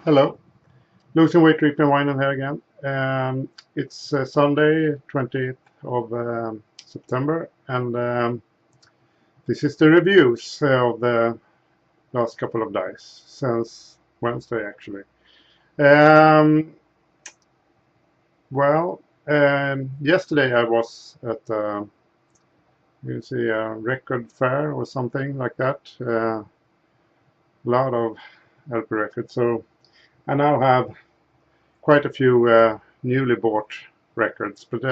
Hello, losing weight, drinking wine, and here again. It's Sunday, 20th of September, and this is the reviews of the last couple of days, since Wednesday actually. Yesterday I was at a record fair or something like that. A lot of LP records, so I now have quite a few newly bought records, but they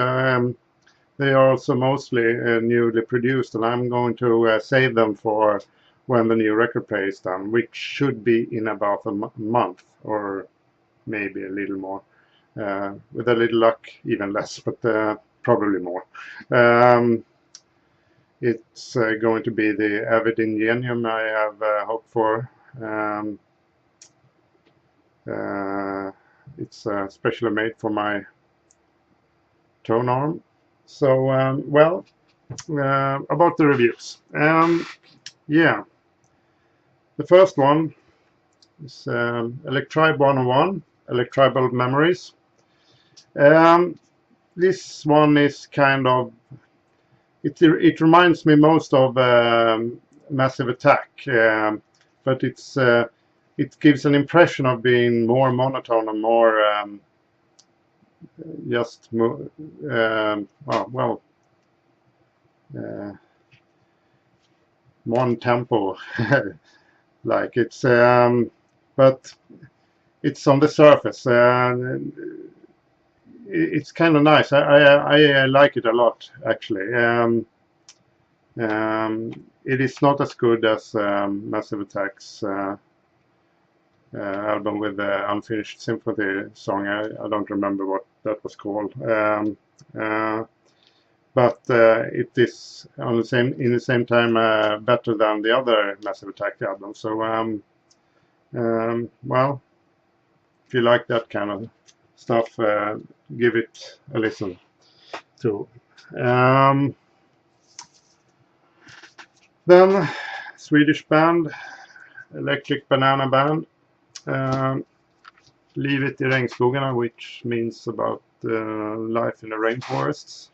are also mostly newly produced, and I'm going to save them for when the new record play is done, which should be in about a month or maybe a little more. With a little luck, even less, but probably more. It's going to be the Avid Ingenium I have hoped for. It's specially made for my tone arm. So, about the reviews. Yeah, the first one is Electribe 101, Electribal Memories. This one is kind of, it reminds me most of Massive Attack, but it gives an impression of being more monotone and more one tempo. Like it's but it's on the surface. It's kind of nice. I like it a lot, actually. It is not as good as Massive Attack's album with the Unfinished Symphony song. I don't remember what that was called. But it is on in the same time better than the other Massive Attack albums. So well, if you like that kind of stuff, give it a listen to. Then Swedish band, Electric Banana Band, Livet I regnskogarna, which means about life in the rainforests.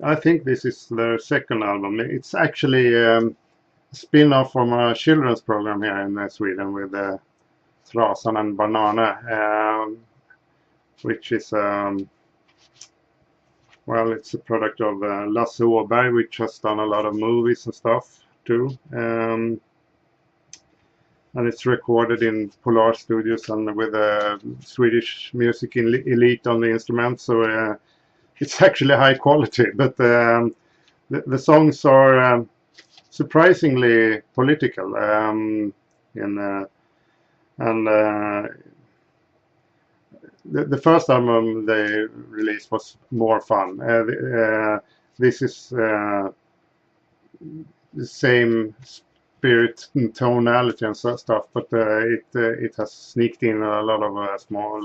I think this is their second album. It's actually a spin-off from a children's program here in Sweden with Trasan and Banana, which is it's a product of Lasse Åberg, which has done a lot of movies and stuff too. And it's recorded in Polar Studios and with a Swedish music elite on the instrument, so it's actually high quality. But the songs are surprisingly political, the first album they released was more fun. This is the same spirit and tonality and stuff, but it has sneaked in a lot of small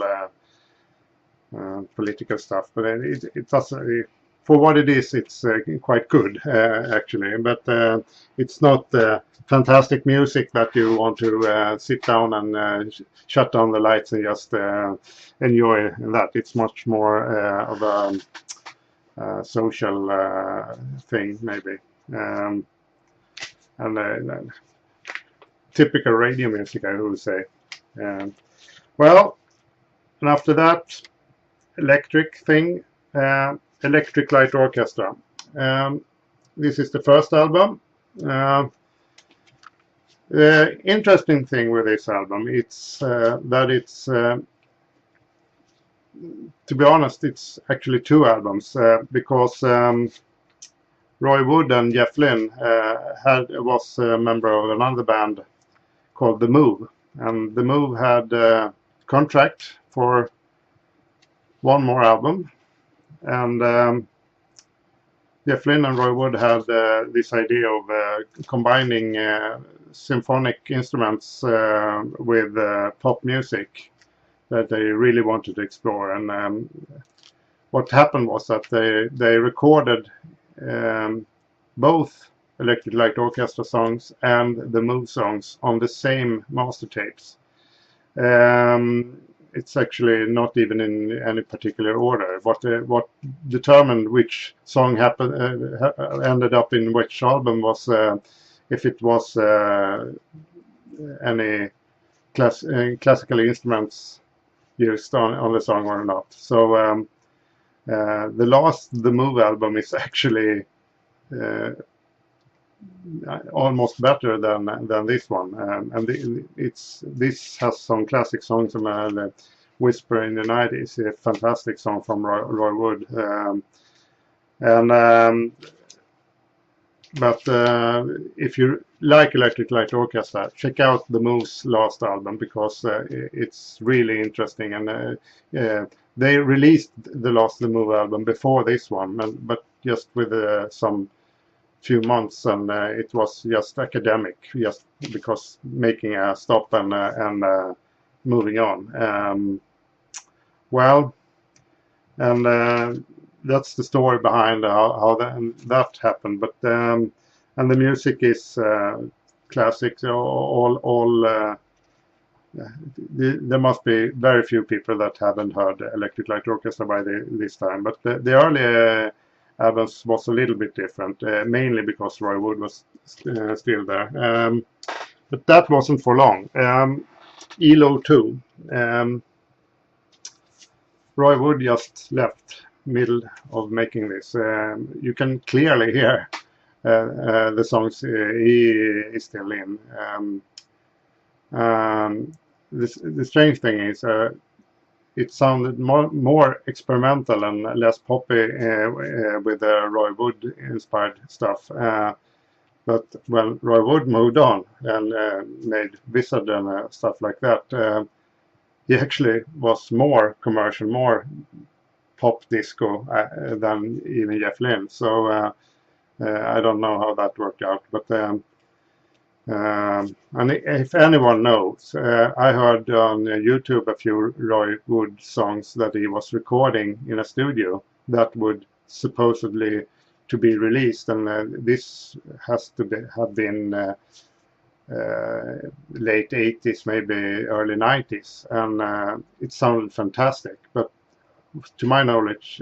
political stuff. But it does, for what it is, it's quite good actually. But it's not fantastic music that you want to sit down and shut down the lights and just enjoy that. It's much more of a social thing, maybe. And typical radio music, I would say. And after that, electric thing, Electric Light Orchestra. This is the first album. The interesting thing with this album, it's that it's, to be honest, it's actually two albums, because Roy Wood and Jeff Lynne was a member of another band called The Move, and The Move had a contract for one more album, and Jeff Lynne and Roy Wood had this idea of combining symphonic instruments with pop music that they really wanted to explore. And what happened was that they recorded both Electric Light Orchestra songs and the Move songs on the same master tapes. It's actually not even in any particular order. What determined which song ended up in which album was if it was any classical instruments used on the song or not. So the Move album is actually almost better than this one, and this has some classic songs from Whisper in the Night is a fantastic song from Roy Wood, but if you like Electric Light Orchestra, check out the Move's last album, because it's really interesting, and they released the Move album before this one, but just with some few months, and it was just academic, just because making a stop and moving on. Well, and that's the story behind how that happened. But and the music is classic. There must be very few people that haven't heard Electric Light Orchestra by this time. But the early albums was a little bit different, mainly because Roy Wood was still there. But that wasn't for long. ELO 2. Roy Wood just left middle of making this. You can clearly hear the songs he is still in. The strange thing is it sounded more experimental and less poppy with the Roy Wood inspired stuff. But when Roy Wood moved on and made Wizard and stuff like that, he actually was more commercial, more pop disco than even Jeff Lynne. So I don't know how that worked out. But and if anyone knows, I heard on YouTube a few Roy Wood songs that he was recording in a studio that would supposedly to be released, and this has to have been late 80s, maybe early 90s, and it sounded fantastic. But to my knowledge,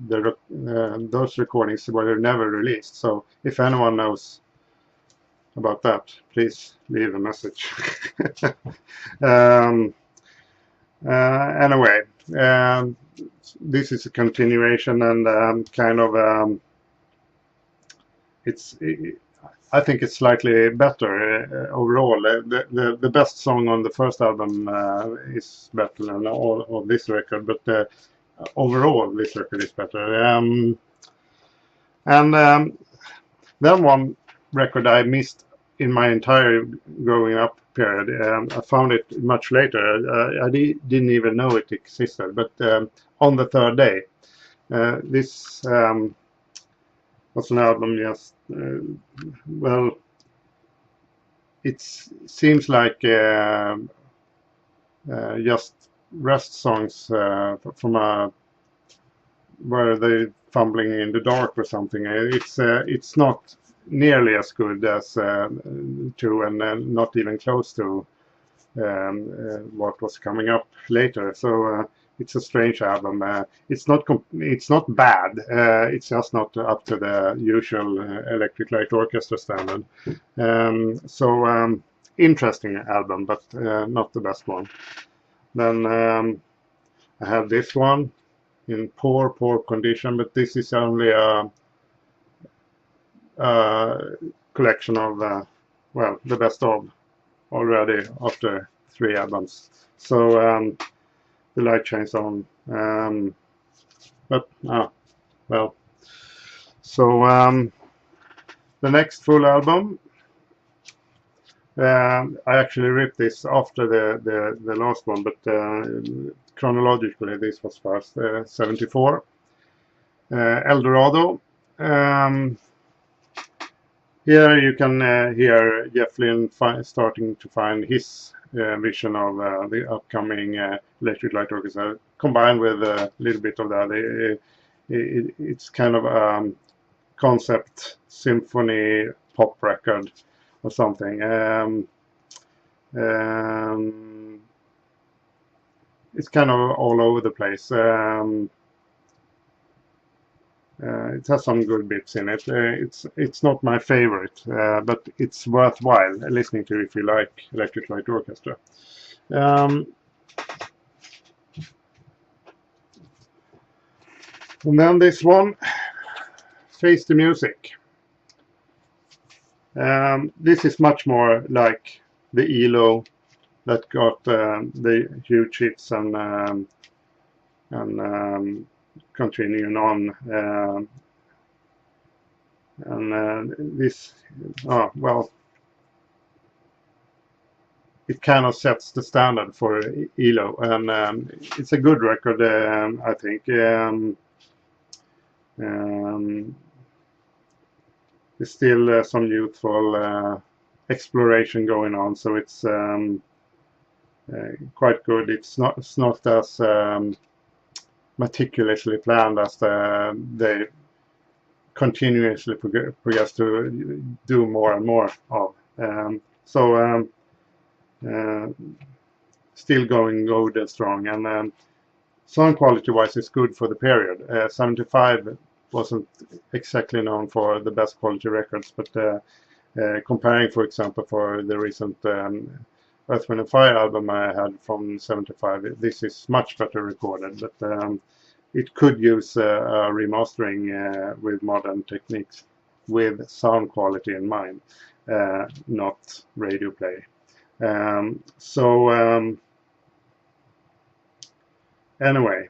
those recordings were never released. So if anyone knows about that, please leave a message. Anyway, this is a continuation, and kind of I think it's slightly better overall. The best song on the first album is better than all of this record, but overall this record is better. And then one record I missed in my entire growing up period. I found it much later. I didn't even know it existed, but On the Third Day. This was an album, yes. Well, it seems like just rest songs from where they fumbling in the dark or something. It's not nearly as good as 2, and not even close to what was coming up later. So it's a strange album. It's not bad. It's just not up to the usual Electric Light Orchestra standard. So interesting album, but not the best one. Then I have this one in poor condition, but this is only a collection of well, the best of already after 3 albums. So the light shines on, but well. So the next full album, I actually ripped this after the last one, but chronologically this was first. 74, El Dorado. Here you can hear Jeff Lynne starting to find his vision of the upcoming Electric Light Orchestra, combined with a little bit of that. It's kind of concept symphony pop record or something. It's kind of all over the place. It has some good bits in it. It's not my favorite, but it's worthwhile listening to if you like Electric Light Orchestra. And then this one, Face the Music. This is much more like the ELO that got the huge hits and continuing on. This, well, it kind of sets the standard for ELO, and it's a good record, I think. There's still some youthful exploration going on, so it's quite good. It's not as meticulously planned as they continuously progress to do more and more of. Still going good and strong, and sound quality wise it's good for the period. 75 wasn't exactly known for the best quality records, but comparing, for example, for the recent Earth, Wind & Fire album I had from 75, this is much better recorded, but it could use a remastering with modern techniques with sound quality in mind, not radio play. Anyway,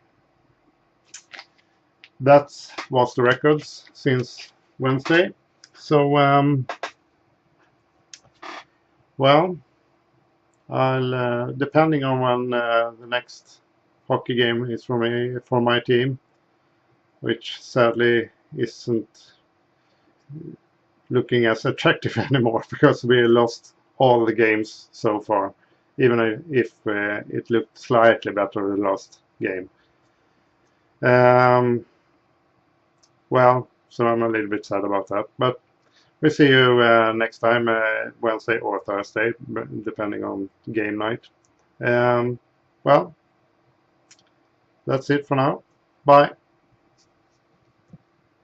that was the records since Wednesday. So well, I'll depending on when the next hockey game is for my team, which sadly isn't looking as attractive anymore because we lost all the games so far, even if it looked slightly better the last game. Well, so I'm a little bit sad about that, but we'll see you next time, Wednesday or Thursday, depending on game night. Well, that's it for now. Bye.